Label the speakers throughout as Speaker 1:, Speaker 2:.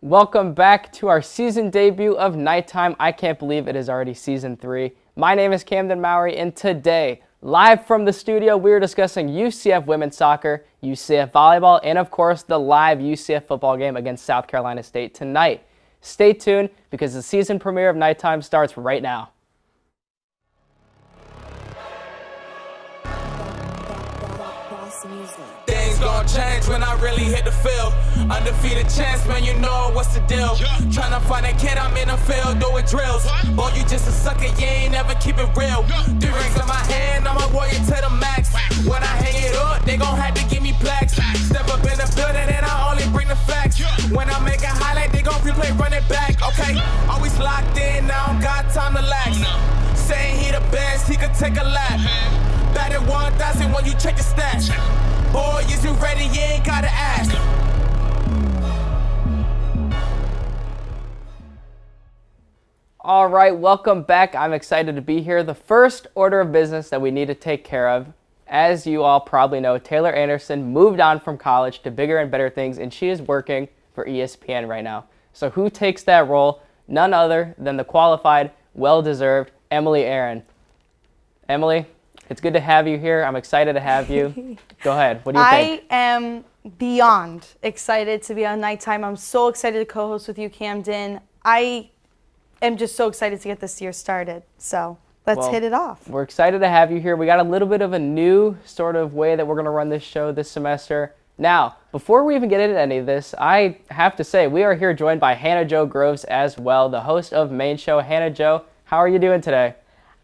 Speaker 1: Welcome back to our season debut of KnightTime. I can't believe it is already season 3. My name is Camden Mowery, and today, live from the studio, we are discussing UCF women's soccer, UCF volleyball, and of course, the live UCF football game against South Carolina State tonight. Stay tuned because the season premiere of KnightTime starts right now.
Speaker 2: Things gon' change when I really hit the field. Undefeated chance, man, you know what's the deal. Tryna find a kid, I'm in the field doing drills. Boy, you just a sucker, you ain't never keep it real. 3 rings in my hand, I'm a warrior to the max. When I hang it up, they gon' have to give me plaques. Step up in the building and I only bring the facts. When I make a highlight, they gon' replay, run it back. Okay, always locked in, now I don't got time to lax. Saying he the best, he could take a lap. Batted 1,000 when you check the stats. Boy, is you ready? You ain't gotta ask.
Speaker 1: All right, welcome back. I'm excited to be here. The first order of business that we need to take care of, as you all probably know, Taylor Anderson moved on from college to bigger and better things, and she is working for ESPN right now. So who takes that role? None other than the qualified, well-deserved Emily Aaron. Emily, it's good to have you here. I'm excited to have you. Go ahead. What do you think?
Speaker 3: I am beyond excited to be on KnightTime. I'm so excited to co-host with you, Camden. I am just so excited to get this year started. So let's hit it off.
Speaker 1: We're excited to have you here. We got a little bit of a new sort of way that we're going to run this show this semester. Now, before we even get into any of this, I have to say we are here joined by Hannah Jo Groves as well, the host of Main Show. Hannah Jo, how are you doing today?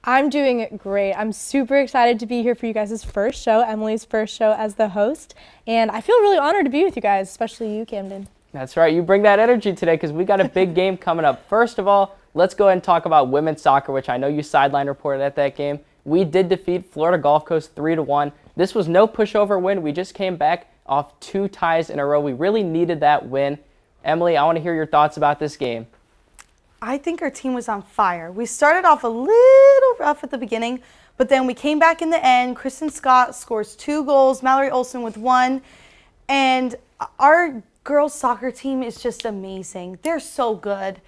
Speaker 4: I'm doing great. I'm super excited to be here for you guys' first show, Emily's first show as the host. And I feel really honored to be with you guys, especially you, Camden.
Speaker 1: That's right. You bring that energy today because we got a big game coming up. First of all, let's go ahead and talk about women's soccer, which I know you sideline reported at that game. We did defeat Florida Gulf Coast 3-1. This was no pushover win. We just came back off 2 ties in a row. We really needed that win. Emily, I want to hear your thoughts about this game.
Speaker 3: I think our team was on fire. We started off a little rough at the beginning, but then we came back in the end. Kristen Scott scores 2 goals, Mallory Olsen with 1, and our girls soccer team is just amazing. They're so good.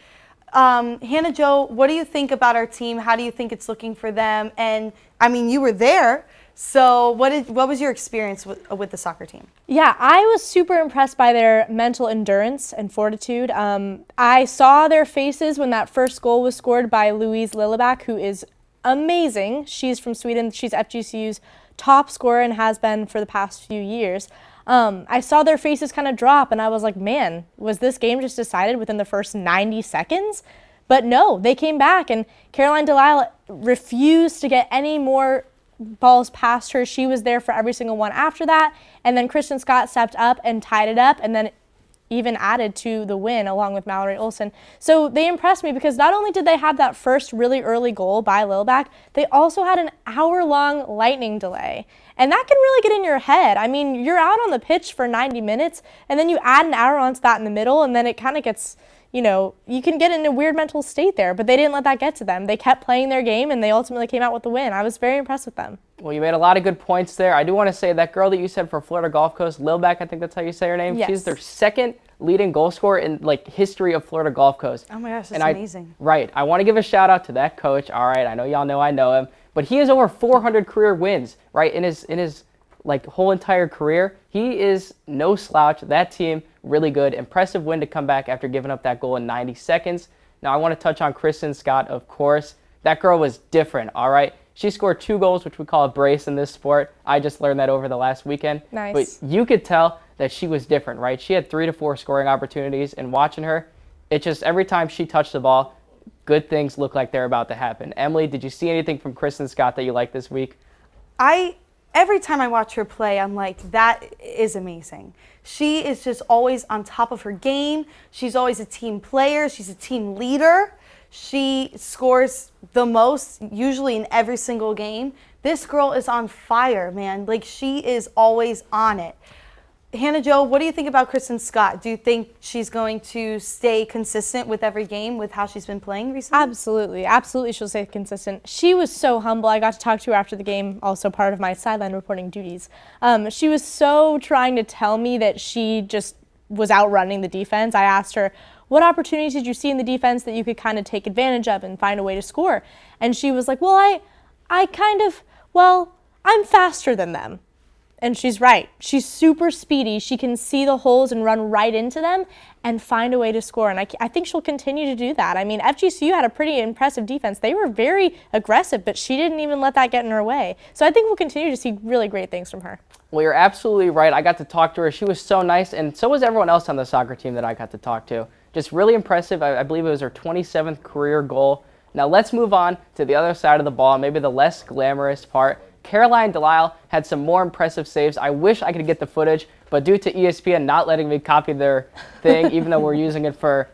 Speaker 3: Hannah Jo, what do you think about our team? How do you think it's looking for them? And I mean, you were there. So what was your experience with the soccer team?
Speaker 4: Yeah, I was super impressed by their mental endurance and fortitude. I saw their faces when that first goal was scored by Louise Lilleback, who is amazing. She's from Sweden. She's FGCU's top scorer and has been for the past few years. I saw their faces kind of drop, and I was like, man, was this game just decided within the first 90 seconds? But no, they came back, and Caroline Delisle refused to get any more balls past her. She was there for every single one after that, and then Kristen Scott stepped up and tied it up, and then even added to the win along with Mallory Olsen. So they impressed me because not only did they have that first really early goal by Lilleback, they also had an hour-long lightning delay. And that can really get in your head. I mean, you're out on the pitch for 90 minutes, and then you add an hour onto that in the middle, and then it kind of gets, you know, you can get in a weird mental state there, but they didn't let that get to them. They kept playing their game, and they ultimately came out with the win. I was very impressed with them.
Speaker 1: Well, you made a lot of good points there. I do want to say that girl that you said for Florida Gulf Coast, Lilleback, I think that's how you say her name.
Speaker 4: Yes.
Speaker 1: She's their second leading goal scorer in history of Florida Gulf Coast.
Speaker 3: Oh my gosh, that's amazing.
Speaker 1: Right. I want to give a shout out to that coach. All right, I know y'all know I know him, but he has over 400 career wins, right, in his whole entire career. He is no slouch. That team, really good. Impressive win to come back after giving up that goal in 90 seconds. Now, I want to touch on Kristen Scott, of course. That girl was different, all right? She scored 2 goals, which we call a brace in this sport. I just learned that over the last weekend.
Speaker 4: Nice.
Speaker 1: But you could tell that she was different, right? She had 3 to 4 scoring opportunities, and watching her, it just every time she touched the ball, good things look like they're about to happen. Emily, did you see anything from Kristen Scott that you liked this week?
Speaker 3: Every time I watch her play, I'm like, that is amazing. She is just always on top of her game. She's always a team player. She's a team leader. She scores the most, usually in every single game. This girl is on fire, man. Like, she is always on it. Hannah Jo, what do you think about Kristen Scott? Do you think she's going to stay consistent with every game with how she's been playing recently?
Speaker 4: Absolutely. Absolutely she'll stay consistent. She was so humble. I got to talk to her after the game, also part of my sideline reporting duties. She was so trying to tell me that she just was outrunning the defense. I asked her, what opportunities did you see in the defense that you could kind of take advantage of and find a way to score? And she was like, well, I'm faster than them. And she's right. She's super speedy. She can see the holes and run right into them and find a way to score. And I think she'll continue to do that. I mean, FGCU had a pretty impressive defense. They were very aggressive, but she didn't even let that get in her way. So I think we'll continue to see really great things from her.
Speaker 1: Well, you're absolutely right. I got to talk to her. She was so nice, and so was everyone else on the soccer team that I got to talk to. Just really impressive. I believe it was her 27th career goal. Now let's move on to the other side of the ball, maybe the less glamorous part. Caroline Delisle had some more impressive saves. I wish I could get the footage, but due to ESPN not letting me copy their thing, even though we're using it for,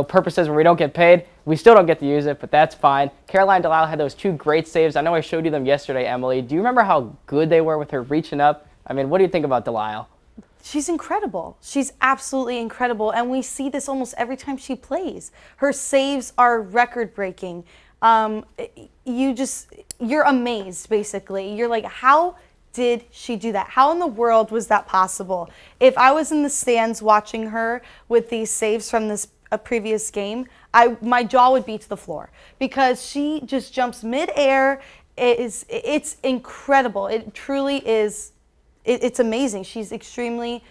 Speaker 1: purposes where we don't get paid, we still don't get to use it, but that's fine. Caroline Delisle had those 2 great saves. I know I showed you them yesterday, Emily. Do you remember how good they were with her reaching up? I mean, what do you think about Delisle?
Speaker 3: She's incredible. She's absolutely incredible, and we see this almost every time she plays. Her saves are record-breaking. You're amazed, basically. You're like, how did she do that? How in the world was that possible? If I was in the stands watching her with these saves from this previous game, my jaw would be to the floor because she just jumps mid-air. It's incredible. It truly is. It's amazing. She's extremely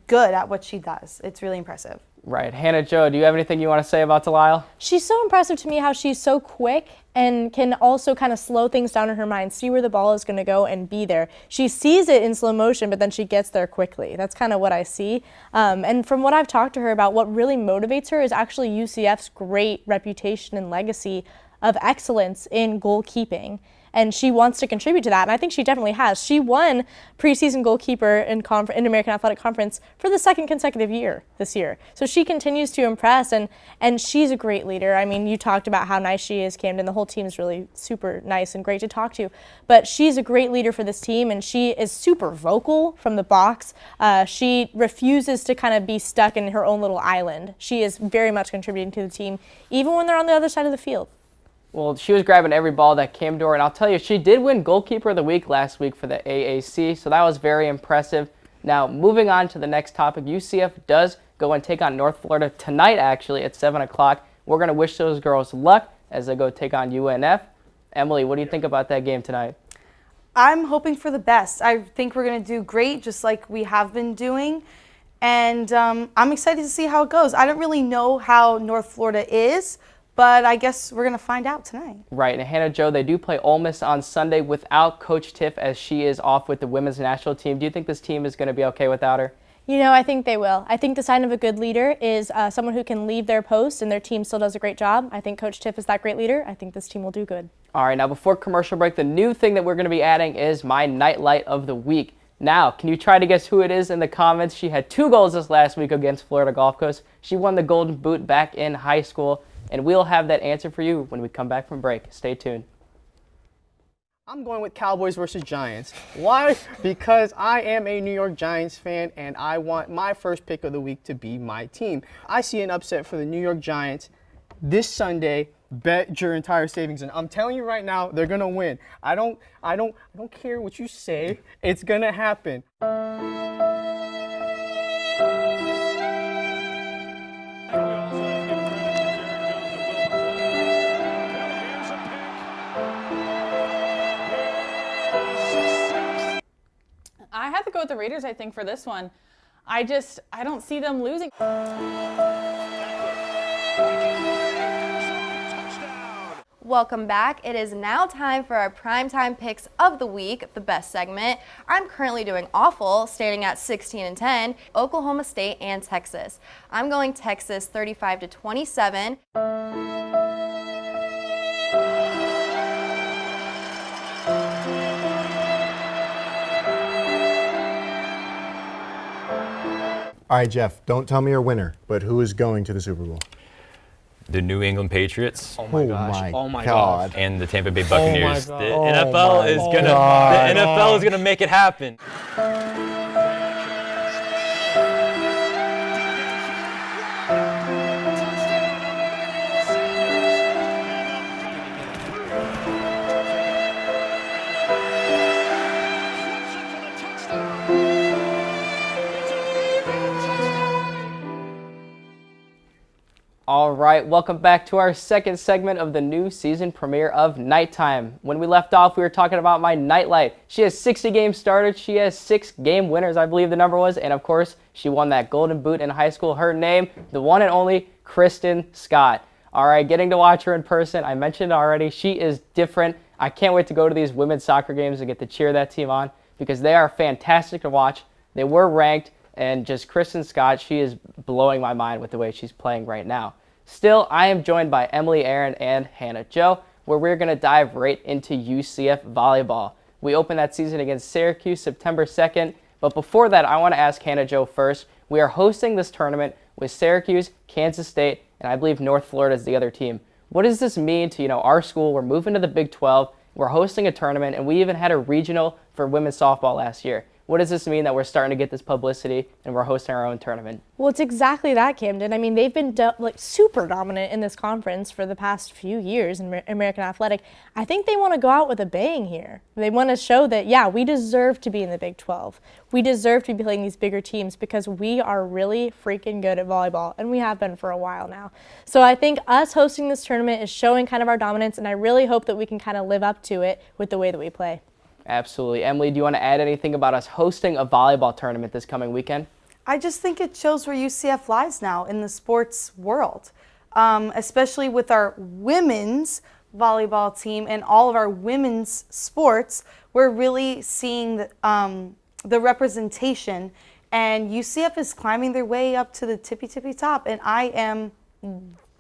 Speaker 3: good at what she does. It's really impressive.
Speaker 1: Right. Hannah Jo, do you have anything you want to say about Delisle?
Speaker 4: She's so impressive to me how she's so quick and can also kind of slow things down in her mind, see where the ball is going to go and be there. She sees it in slow motion, but then she gets there quickly. That's kind of what I see. And from what I've talked to her about, what really motivates her is actually UCF's great reputation and legacy of excellence in goalkeeping. And she wants to contribute to that, and I think she definitely has. She won preseason goalkeeper in American Athletic Conference for the 2nd consecutive year this year. So she continues to impress, and she's a great leader. I mean, you talked about how nice she is, Camden. The whole team is really super nice and great to talk to. But she's a great leader for this team, and she is super vocal from the box. She refuses to kind of be stuck in her own little island. She is very much contributing to the team, even when they're on the other side of the field.
Speaker 1: Well, she was grabbing every ball that came to her, and I'll tell you, she did win Goalkeeper of the Week last week for the AAC, so that was very impressive. Now, moving on to the next topic, UCF does go and take on North Florida tonight, actually, at 7 o'clock. We're going to wish those girls luck as they go take on UNF. Emily, what do you think about that game tonight?
Speaker 3: I'm hoping for the best. I think we're going to do great, just like we have been doing. And I'm excited to see how it goes. I don't really know how North Florida is, but I guess we're going to find out tonight.
Speaker 1: Right, and Hannah Jo, they do play Ole Miss on Sunday without Coach Tiff as she is off with the women's national team. Do you think this team is going to be okay without her?
Speaker 4: I think they will. I think the sign of a good leader is someone who can leave their post and their team still does a great job. I think Coach Tiff is that great leader. I think this team will do good.
Speaker 1: All right, now before commercial break, the new thing that we're going to be adding is my Nightlight of the Week. Now, can you try to guess who it is in the comments? She had 2 goals this last week against Florida Gulf Coast. She won the Golden Boot back in high school. And we'll have that answer for you when we come back from break. Stay tuned.
Speaker 5: I'm going with Cowboys versus Giants. Why? Because I am a New York Giants fan, and I want my first pick of the week to be my team. I see an upset for the New York Giants this Sunday. Bet your entire savings, and I'm telling you right now, they're gonna win. I don't care what you say. It's gonna happen.
Speaker 6: I have to go with the Raiders, I think, for this one. I don't see them losing.
Speaker 7: Welcome back. It is now time for our primetime picks of the week, the best segment. I'm currently doing awful, standing at 16-10, Oklahoma State and Texas. I'm going Texas 35-27.
Speaker 8: All right, Jeff, don't tell me your winner, but who is going to the Super Bowl?
Speaker 9: The New England Patriots.
Speaker 5: Oh my gosh.
Speaker 8: Oh my God.
Speaker 9: And the Tampa Bay Buccaneers.
Speaker 5: God.
Speaker 9: The
Speaker 5: Oh
Speaker 9: NFL is gonna
Speaker 8: God.
Speaker 9: the NFL is gonna make it happen.
Speaker 1: All right, welcome back to our second segment of the new season premiere of Nighttime. When we left off, we were talking about my nightlight. She has 60 games started. She has 6 game winners, I believe the number was. And of course, she won that golden boot in high school. Her name, the one and only Kristen Scott. All right, getting to watch her in person. I mentioned already, she is different. I can't wait to go to these women's soccer games and get to cheer that team on because they are fantastic to watch. They were ranked. And just Kristen Scott, she is blowing my mind with the way she's playing right now. Still, I am joined by Emily, Aaron, and Hannah Jo, where we're going to dive right into UCF volleyball. We open that season against Syracuse September 2nd. But before that, I want to ask Hannah Jo first. We are hosting this tournament with Syracuse, Kansas State, and I believe North Florida is the other team. What does this mean to our school? We're moving to the Big 12. We're hosting a tournament, and we even had a regional for women's softball last year. What does this mean that we're starting to get this publicity and we're hosting our own tournament?
Speaker 4: Well, it's exactly that, Camden. I mean, they've been super dominant in this conference for the past few years in American Athletic. I think they want to go out with a bang here. They want to show that, yeah, we deserve to be in the Big 12. We deserve to be playing these bigger teams because we are really freaking good at volleyball, and we have been for a while now. So I think us hosting this tournament is showing kind of our dominance, and I really hope that we can kind of live up to it with the way that we play.
Speaker 1: Absolutely. Emily, do you want to add anything about us hosting a volleyball tournament this coming weekend?
Speaker 3: I just think it shows where UCF lies now in the sports world, especially with our women's volleyball team and all of our women's sports. We're really seeing the representation, and UCF is climbing their way up to the tippy top, and I am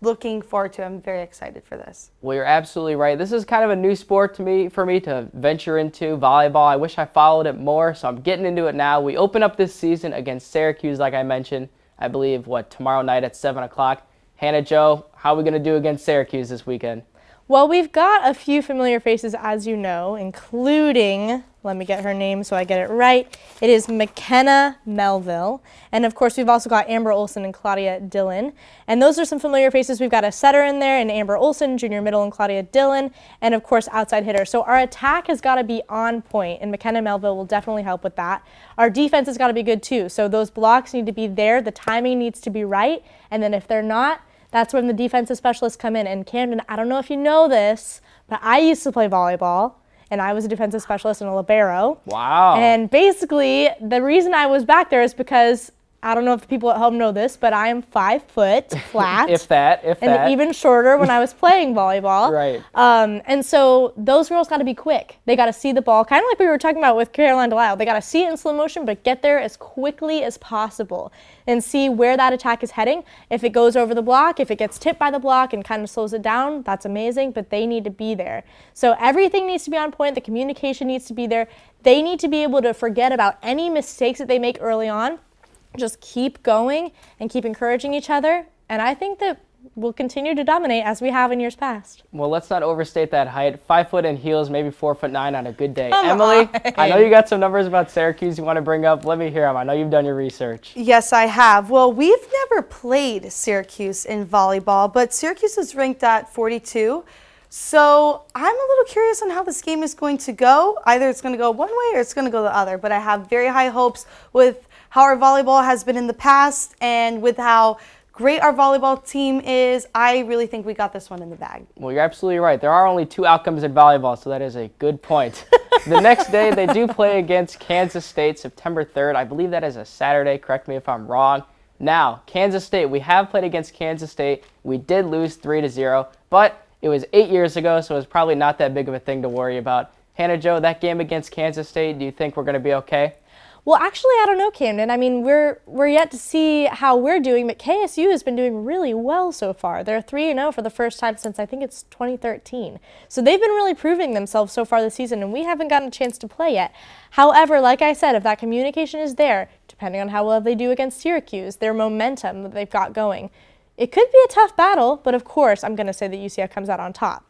Speaker 3: looking forward to it. I'm very excited for this.
Speaker 1: Well, you're absolutely right. This is kind of a new sport for me to venture into, volleyball. I wish I followed it more, so I'm getting into it now. We open up this season against Syracuse, like I mentioned, I believe, tomorrow night at 7 o'clock. Hannah Jo, how are we going to do against Syracuse this weekend?
Speaker 4: Well, we've got a few familiar faces, as you know, including, let me get her name so I get it right. It is McKenna Melville. And of course, we've also got Amber Olsen and Claudia Dillon. And those are some familiar faces. We've got a setter in there, and Amber Olsen, junior middle, and Claudia Dillon, and of course, outside hitter. So our attack has got to be on point, and McKenna Melville will definitely help with that. Our defense has got to be good too. So those blocks need to be there. The timing needs to be right. And then if they're not, that's when the defensive specialists come in. And Camden, I don't know if you know this, but I used to play volleyball, and I was a defensive specialist and a libero.
Speaker 1: Wow.
Speaker 4: And basically, the reason I was back there is because, I don't know if the people at home know this, but I am 5 foot flat.
Speaker 1: if that.
Speaker 4: And even shorter when I was playing volleyball.
Speaker 1: Right.
Speaker 4: And so those girls got to be quick. They got to see the ball, kind of like we were talking about with Caroline Delisle. They got to see it in slow motion, but get there as quickly as possible and see where that attack is heading. If it goes over the block, if it gets tipped by the block and kind of slows it down, that's amazing, but they need to be there. So everything needs to be on point. The communication needs to be there. They need to be able to forget about any mistakes that they make early on. Just keep going and keep encouraging each other. And I think that we'll continue to dominate as we have in years past.
Speaker 1: Well, let's not overstate that height. 5 foot in heels, maybe 4'9" on a good day.
Speaker 4: Come
Speaker 1: Emily,
Speaker 4: on.
Speaker 1: I know you got some numbers about Syracuse you want to bring up. Let me hear them. I know you've done your research.
Speaker 3: Yes, I have. Well, we've never played Syracuse in volleyball, but Syracuse is ranked at 42. So I'm a little curious on how this game is going to go. Either it's going to go one way or it's going to go the other, but I have very high hopes with how our volleyball has been in the past and with how great our volleyball team is. I really think we got this one in the bag.
Speaker 1: Well, you're absolutely right. There are only 2 outcomes in volleyball, so that is a good point. The next day, they do play against Kansas State, September 3rd. I believe that is a Saturday. Correct me if I'm wrong. Now, Kansas State, we have played against Kansas State. We did lose 3-0, but it was 8 years ago, so it's probably not that big of a thing to worry about. Hannah Jo, that game against Kansas State, do you think we're going to be okay?
Speaker 4: Well, actually, I don't know, Camden. I mean, we're yet to see how we're doing, but KSU has been doing really well so far. They're 3-0 for the first time since I think it's 2013. So they've been really proving themselves so far this season, and we haven't gotten a chance to play yet. However, like I said, if that communication is there, depending on how well they do against Syracuse, their momentum that they've got going, it could be a tough battle, but of course, I'm going to say that UCF comes out on top.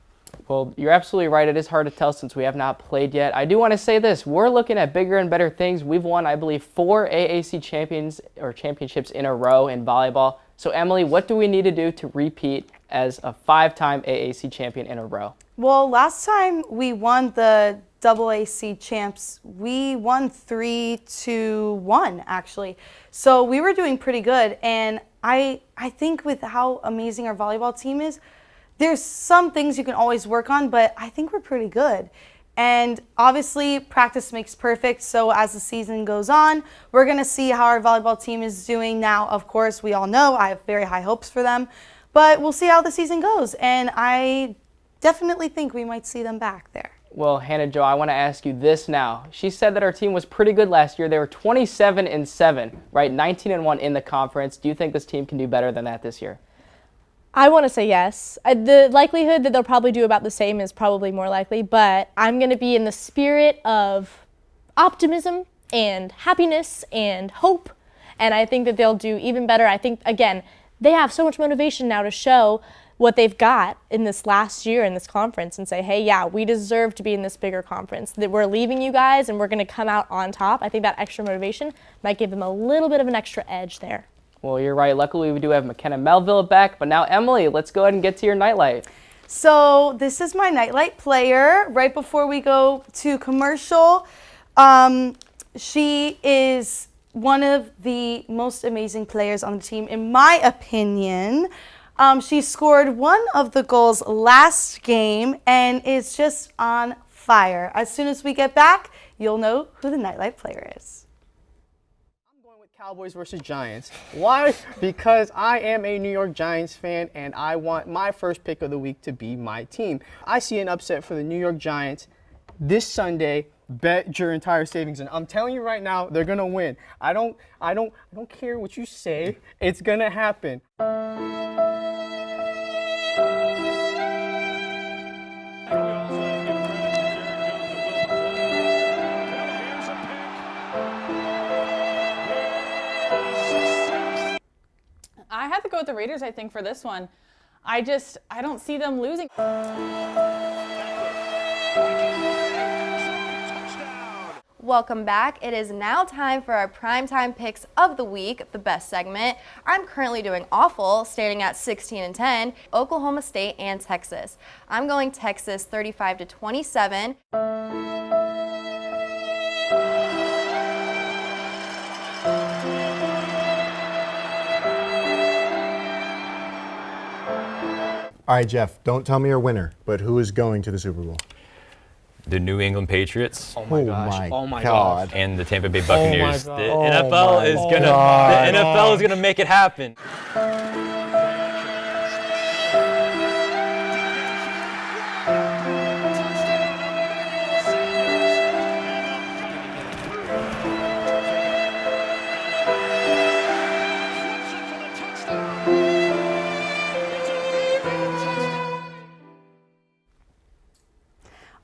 Speaker 1: Well, you're absolutely right. It is hard to tell since we have not played yet. I do want to say this. We're looking at bigger and better things. We've won, I believe, 4 AAC championships in a row in volleyball. So, Emily, what do we need to do to repeat as a 5-time AAC champion in a row?
Speaker 3: Well, last time we won the AAC champs, we won 3-1, actually. So we were doing pretty good, and I think with how amazing our volleyball team is, there's some things you can always work on, but I think we're pretty good. And obviously, practice makes perfect. So as the season goes on, we're going to see how our volleyball team is doing. Now, of course, we all know I have very high hopes for them, but we'll see how the season goes. And I definitely think we might see them back there.
Speaker 1: Well, Hannah Jo, I want to ask you this now. She said that our team was pretty good last year. They were 27-7, right? 19-1 in the conference. Do you think this team can do better than that this year?
Speaker 4: I want to say yes. The likelihood that they'll probably do about the same is probably more likely, but I'm going to be in the spirit of optimism and happiness and hope, and I think that they'll do even better. I think, again, they have so much motivation now to show what they've got in this last year in this conference and say, hey, yeah, we deserve to be in this bigger conference. That we're leaving you guys and we're going to come out on top. I think that extra motivation might give them a little bit of an extra edge there.
Speaker 1: Well, you're right. Luckily, we do have McKenna Melville back. But now, Emily, let's go ahead and get to your nightlight.
Speaker 3: So this is my nightlight player. Right before we go to commercial, she is one of the most amazing players on the team, in my opinion. She scored one of the goals last game and is just on fire. As soon as we get back, you'll know who the nightlight player is.
Speaker 5: Cowboys versus Giants. Why? Because I am a New York Giants fan and I want my first pick of the week to be my team. I see an upset for the New York Giants this Sunday. Bet your entire savings, and I'm telling you right now, they're gonna win. I don't care what you say. It's gonna happen.
Speaker 6: I have to go with the Raiders, I think, for this one. I don't see them losing.
Speaker 7: Welcome back. It is now time for our primetime picks of the week, the best segment. I'm currently doing awful, standing at 16-10, Oklahoma State and Texas. I'm going Texas 35-27.
Speaker 8: All right, Jeff, don't tell me your winner, but who is going to the Super Bowl?
Speaker 9: The New England Patriots.
Speaker 5: Oh my gosh.
Speaker 8: Oh my God.
Speaker 9: And the Tampa Bay Buccaneers.
Speaker 5: God.
Speaker 9: The
Speaker 5: Oh
Speaker 9: NFL
Speaker 5: my
Speaker 9: is gonna
Speaker 5: God.
Speaker 9: the NFL is gonna make it happen.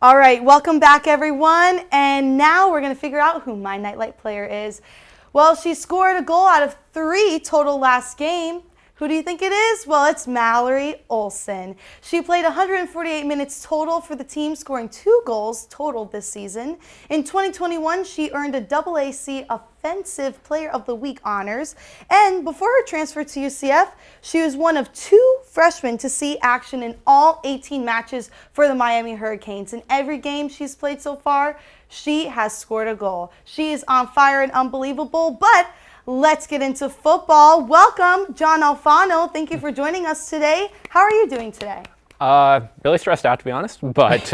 Speaker 3: All right, welcome back, everyone. And now we're going to figure out who my nightlight player is. Well, she scored a goal out of 3 total last game. Who do you think it is? Well, it's Mallory Olson. She played 148 minutes total for the team, scoring 2 goals total this season. In 2021, she earned a AAC Offensive Player of the Week honors. And before her transfer to UCF, she was one of 2 freshmen to see action in all 18 matches for the Miami Hurricanes. In every game she's played so far, she has scored a goal. She is on fire and unbelievable, but let's get into football. Welcome, John Alfano. Thank you for joining us today. How are you doing today?
Speaker 10: Really stressed out, to be honest, but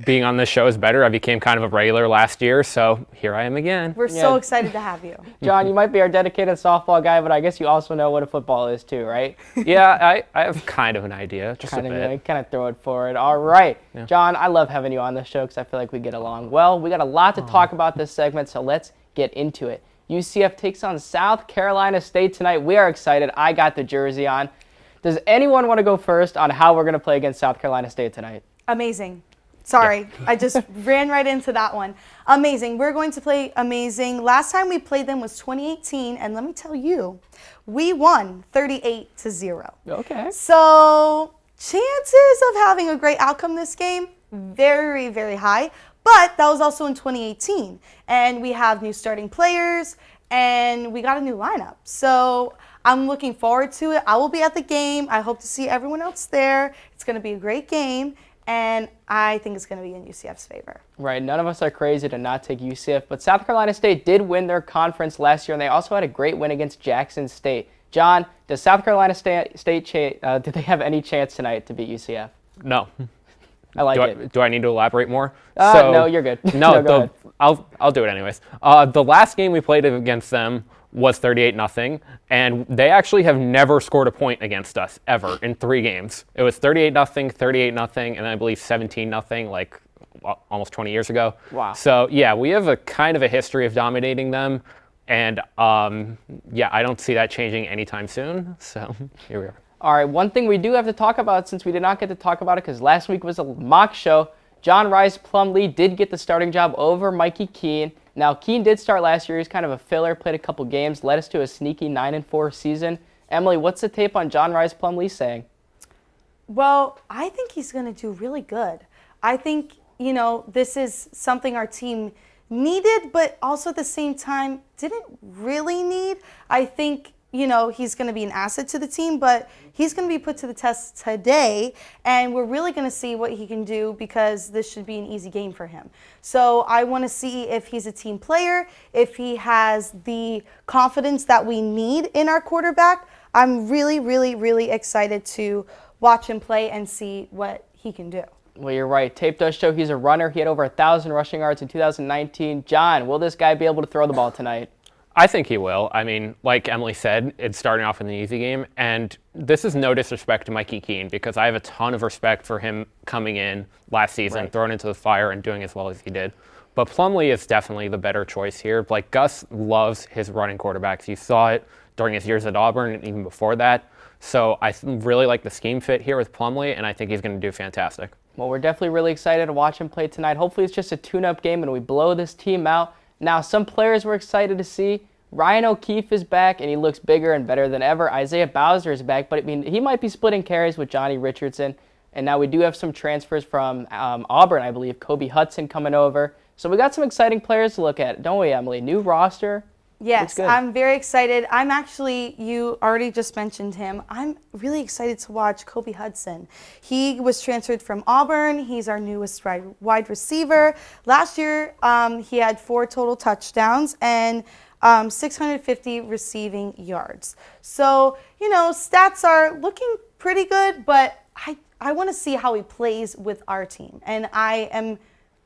Speaker 10: being on this show is better. I became kind of a regular last year, so here I am again.
Speaker 3: We're so excited to have you.
Speaker 1: John, you might be our dedicated softball guy, but I guess you also know what a football is too, right?
Speaker 10: Yeah, I have kind of an idea, just a bit.
Speaker 1: Kind of throw it forward. All right. Yeah. John, I love having you on the show because I feel like we get along well. We got a lot to talk about this segment, so let's get into it. UCF takes on South Carolina State tonight. We are excited. I got the jersey on. Does anyone want to go first on how we're going to play against South Carolina State tonight?
Speaker 3: Amazing. Sorry, yeah. I just ran right into that one. Amazing. We're going to play amazing. Last time we played them was 2018, and let me tell you, we won 38-0.
Speaker 1: Okay.
Speaker 3: So chances of having a great outcome this game, very, very high. But that was also in 2018, and we have new starting players, and we got a new lineup. So I'm looking forward to it. I will be at the game. I hope to see everyone else there. It's going to be a great game, and I think it's going to be in UCF's favor.
Speaker 1: Right, none of us are crazy to not take UCF, but South Carolina State did win their conference last year, and they also had a great win against Jackson State. John, does South Carolina State do they have any chance tonight to beat UCF?
Speaker 10: No.
Speaker 1: I like it.
Speaker 10: Do I need to elaborate more?
Speaker 1: No, you're good.
Speaker 10: No,
Speaker 1: go ahead.
Speaker 10: I'll do it anyways. The last game we played against them was 38-0, and they actually have never scored a point against us ever in 3 games. It was 38-0, 38-0, and I believe 17-0, like almost 20 years ago.
Speaker 1: Wow.
Speaker 10: So yeah, we have a kind of a history of dominating them, and yeah, I don't see that changing anytime soon. So here we are.
Speaker 1: All right, one thing we do have to talk about, since we did not get to talk about it because last week was a mock show, John Rice Plumlee did get the starting job over Mikey Keene. Now, Keene did start last year. He's kind of a filler, played a couple games, led us to a sneaky 9-4 season. Emily, what's the tape on John Rice Plumlee saying?
Speaker 3: Well, I think he's going to do really good. I think, this is something our team needed, but also at the same time didn't really need. I think, he's going to be an asset to the team, but he's going to be put to the test today, and we're really going to see what he can do because this should be an easy game for him. So I want to see if he's a team player, if he has the confidence that we need in our quarterback. I'm really, really, really excited to watch him play and see what he can do.
Speaker 1: Well, you're right. Tape does show he's a runner. He had over 1,000 rushing yards in 2019. John, will this guy be able to throw the ball tonight?
Speaker 10: I think he will. I mean, like Emily said, it's starting off in the easy game, and this is no disrespect to Mikey Keene because I have a ton of respect for him coming in last season, thrown into the fire, and doing as well as he did. But Plumlee is definitely the better choice here. Like, Gus loves his running quarterbacks. You saw it during his years at Auburn and even before that. So I really like the scheme fit here with Plumlee, and I think he's going to do fantastic.
Speaker 1: Well, we're definitely really excited to watch him play tonight. Hopefully it's just a tune-up game and we blow this team out. Now, some players we're excited to see. Ryan O'Keefe is back, and he looks bigger and better than ever. Isaiah Bowser is back, but he might be splitting carries with Johnny Richardson. And now we do have some transfers from Auburn, I believe. Kobe Hudson coming over. So we got some exciting players to look at, don't we, Emily? New roster.
Speaker 3: Yes, I'm very excited. You already just mentioned him. I'm really excited to watch Kobe Hudson. He was transferred from Auburn. He's our newest wide receiver. Last year, he had 4 total touchdowns and 650 receiving yards. So, stats are looking pretty good, but I want to see how he plays with our team. And I am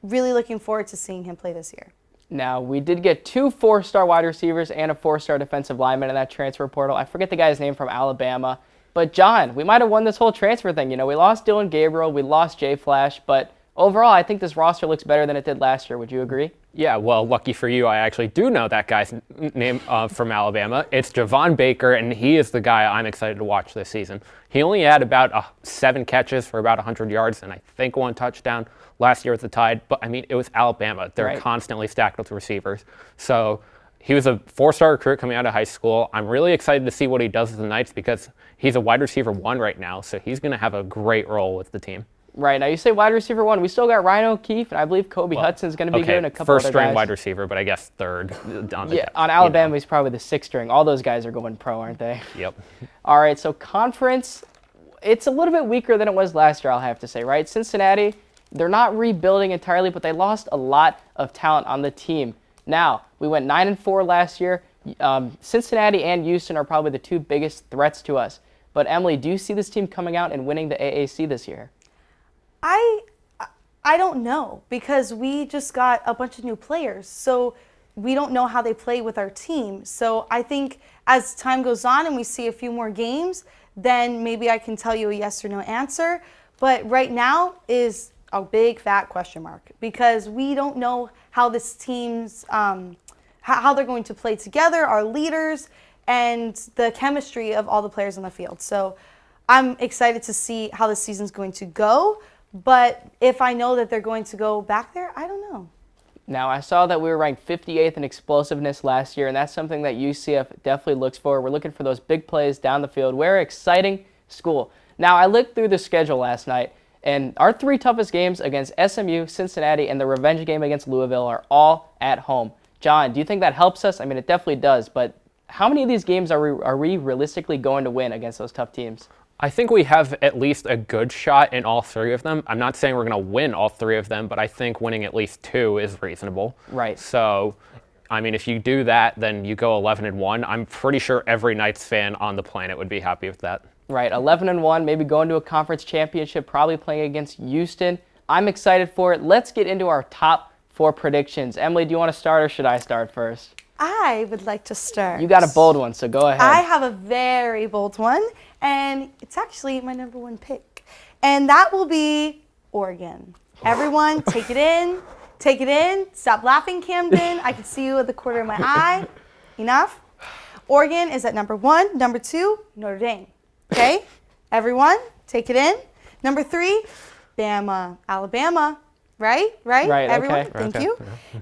Speaker 3: really looking forward to seeing him play this year.
Speaker 1: Now, we did get 2 4-star wide receivers and a 4-star defensive lineman in that transfer portal. I forget the guy's name from Alabama. But, John, we might have won this whole transfer thing. We lost Dylan Gabriel, we lost Jay Flash, but overall, I think this roster looks better than it did last year. Would you agree?
Speaker 10: Yeah, well, lucky for you, I actually do know that guy's name from Alabama. It's Javon Baker, and he is the guy I'm excited to watch this season. He only had about 7 catches for about 100 yards and I think 1 touchdown last year at the Tide. But, I mean, it was Alabama. They're constantly stacked with receivers. So he was a 4-star recruit coming out of high school. I'm really excited to see what he does with the Knights because he's a wide receiver 1 right now, so he's going to have a great role with the team.
Speaker 1: Right, now you say wide receiver 1. We still got Ryan O'Keefe, and I believe Kobe Hudson's going to be good in a couple other guys.
Speaker 10: First-string wide receiver, but I guess 3rd.
Speaker 1: On Alabama, he's probably the 6th string. All those guys are going pro, aren't they?
Speaker 10: Yep.
Speaker 1: All right, so conference, it's a little bit weaker than it was last year, I'll have to say, right? Cincinnati, they're not rebuilding entirely, but they lost a lot of talent on the team. Now, we went 9-4 last year. Cincinnati and Houston are probably the 2 biggest threats to us. But Emily, do you see this team coming out and winning the AAC this year?
Speaker 3: I don't know because we just got a bunch of new players. So we don't know how they play with our team. So I think as time goes on and we see a few more games, then maybe I can tell you a yes or no answer. But right now is a big fat question mark because we don't know how this team's, how they're going to play together, our leaders, and the chemistry of all the players on the field. So I'm excited to see how the season's going to go. But if I know that they're going to go back there, I don't know.
Speaker 1: Now, I saw that we were ranked 58th in explosiveness last year, and that's something that UCF definitely looks for. We're looking for those big plays down the field. We're an exciting school. Now, I looked through the schedule last night, and our 3 toughest games against SMU, Cincinnati, and the revenge game against Louisville are all at home. John, do you think that helps us? I mean, it definitely does, but how many of these games are we realistically going to win against those tough teams?
Speaker 10: I think we have at least a good shot in all three of them. I'm not saying we're going to win all three of them, but I think winning at least 2 is reasonable.
Speaker 1: Right.
Speaker 10: So, I mean, if you do that, then you go 11-1. I'm pretty sure every Knights fan on the planet would be happy with that.
Speaker 1: Right, 11-1, maybe going to a conference championship, probably playing against Houston. I'm excited for it. Let's get into our top 4 predictions. Emily, do you want to start or should I start first?
Speaker 3: I would like to start.
Speaker 1: You got a bold one, so go ahead.
Speaker 3: I have a very bold one, and it's actually my number 1 pick. And that will be Oregon. Everyone, take it in. Take it in. Stop laughing, Camden. I can see you at the corner of my eye. Enough. Oregon is at number 1. Number 2, Notre Dame. Okay? Everyone, take it in. Number 3, Bama, Alabama. Right? Everyone,
Speaker 1: okay.
Speaker 3: thank you.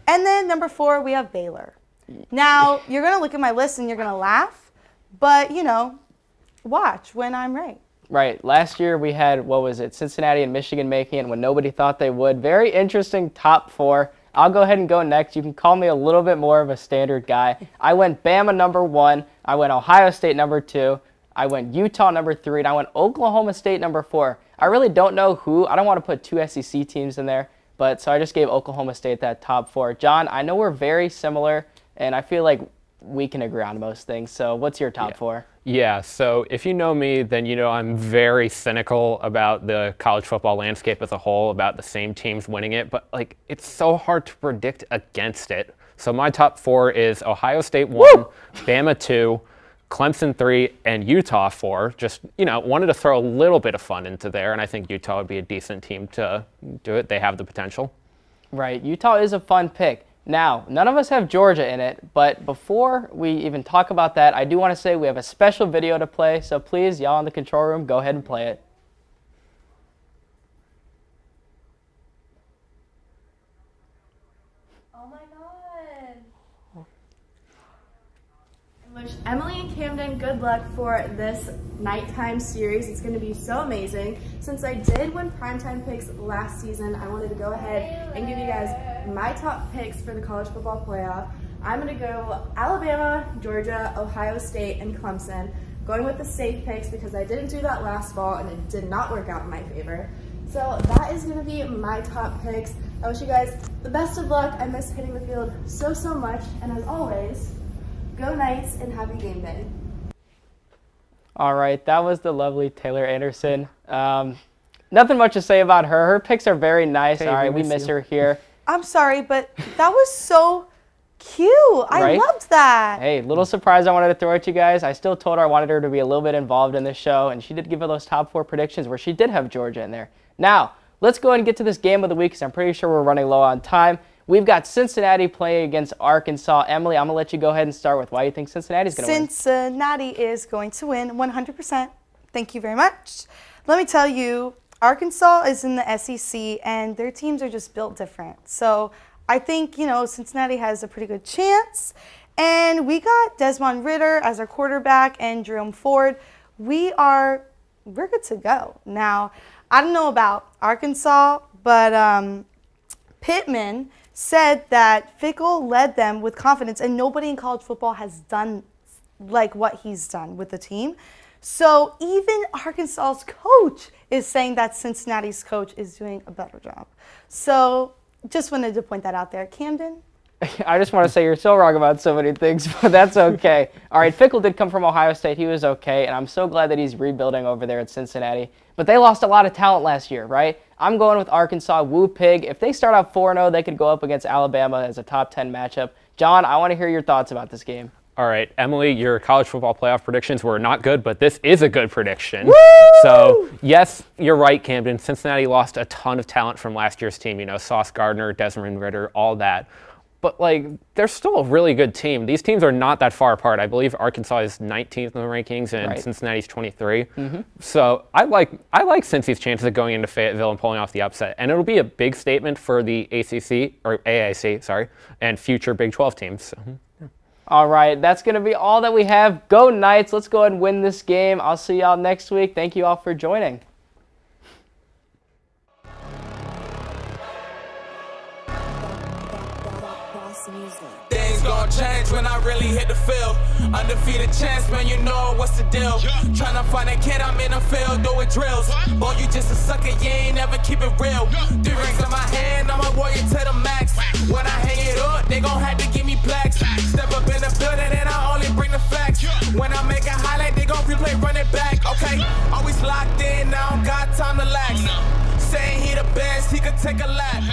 Speaker 3: And then number 4, we have Baylor. Now, you're going to look at my list and you're going to laugh, but, watch when I'm right.
Speaker 1: Right. Last year we had, Cincinnati and Michigan making it when nobody thought they would. Very interesting top 4. I'll go ahead and go next. You can call me a little bit more of a standard guy. I went Bama number 1. I went Ohio State number 2. I went Utah number 3. And I went Oklahoma State number 4. I really don't know who. I don't want to put 2 SEC teams in there, but so I just gave Oklahoma State that top 4. John, I know we're very similar, and I feel like we can agree on most things. So what's your top 4?
Speaker 10: Yeah, so if you know me, then you know I'm very cynical about the college football landscape as a whole, about the same teams winning it, but it's so hard to predict against it. So my top 4 is Ohio State 1, Bama 2, Clemson 3, and Utah 4. Just, wanted to throw a little bit of fun into there, and I think Utah would be a decent team to do it. They have the potential.
Speaker 1: Right, Utah is a fun pick. Now, none of us have Georgia in it, but before we even talk about that, I do want to say we have a special video to play, so please, y'all in the control room, go ahead and play it.
Speaker 7: Oh my god. I wish Emily and Camden good luck for this nighttime series. It's going to be so amazing. Since I did win primetime picks last season, I wanted to go ahead and give you guys my top picks for the college football playoff. I'm going to go Alabama, Georgia, Ohio State, and Clemson. Going with the safe picks because I didn't do that last fall and it did not work out in my favor. So that is going to be my top picks. I wish you guys the best of luck. I miss hitting the field so much. And as always, go Knights and happy game day.
Speaker 1: All right, that was the lovely Taylor Anderson. Nothing much to say about her. Her picks are very nice.
Speaker 10: Hey,
Speaker 1: all right, we miss her here.
Speaker 3: I'm sorry, but that was so cute. I
Speaker 1: Right?
Speaker 3: loved that.
Speaker 1: Hey, little surprise I wanted to throw at you guys. I still told her I wanted her to be a little bit involved in this show, and she did give her those top 4 predictions where she did have Georgia in there. Now, let's go ahead and get to this game of the week because I'm pretty sure we're running low on time. We've got Cincinnati playing against Arkansas. Emily, I'm going to let you go ahead and start with why you think Cincinnati's going to win.
Speaker 3: Cincinnati is going to win 100%. Thank you very much. Let me tell you, Arkansas is in the SEC, and their teams are just built different. So I think, Cincinnati has a pretty good chance. And we got Desmond Ridder as our quarterback and Jerome Ford. We're good to go. Now, I don't know about Arkansas, but Pittman said that Fickell led them with confidence, and nobody in college football has done like what he's done with the team. So even Arkansas's coach is saying that Cincinnati's coach is doing a better job. So just wanted to point that out there. Camden?
Speaker 1: I just want to say you're so wrong about so many things, but that's okay. All right, Fickell did come from Ohio State. He was okay, and I'm so glad that he's rebuilding over there at Cincinnati. But they lost a lot of talent last year, right? I'm going with Arkansas. Woo Pig. If they start out 4-0, they could go up against Alabama as a top 10 matchup. John, I want to hear your thoughts about this game.
Speaker 10: All right, Emily, your college football playoff predictions were not good, but this is a good prediction.
Speaker 3: Woo!
Speaker 10: So, yes, you're right, Camden. Cincinnati lost a ton of talent from last year's team. Sauce Gardner, Desmond Ridder, all that. But, they're still a really good team. These teams are not that far apart. I believe Arkansas is 19th in the rankings and Cincinnati's 23. Mm-hmm. So I like Cincy's chances of going into Fayetteville and pulling off the upset. And it'll be a big statement for the AAC, and future Big 12 teams. So, yeah.
Speaker 1: All right, that's going to be all that we have. Go Knights. Let's go ahead and win this game. I'll see y'all next week. Thank you all for joining.
Speaker 2: Things gon' change when I really hit the field. Undefeated champs, man, you know what's the deal. Tryna find a kid, I'm in the field doing drills. Boy, you just a sucker, you ain't never keep it real. 3 rings in my hand, I'm a warrior to the max. When I hang it up, they gon' have to give me plaques. Step up in the building and I only bring the facts. When I make a highlight, they gon' replay, run it back. Okay, always locked in, now I don't got time to lax. Saying he the best, he could take a lap.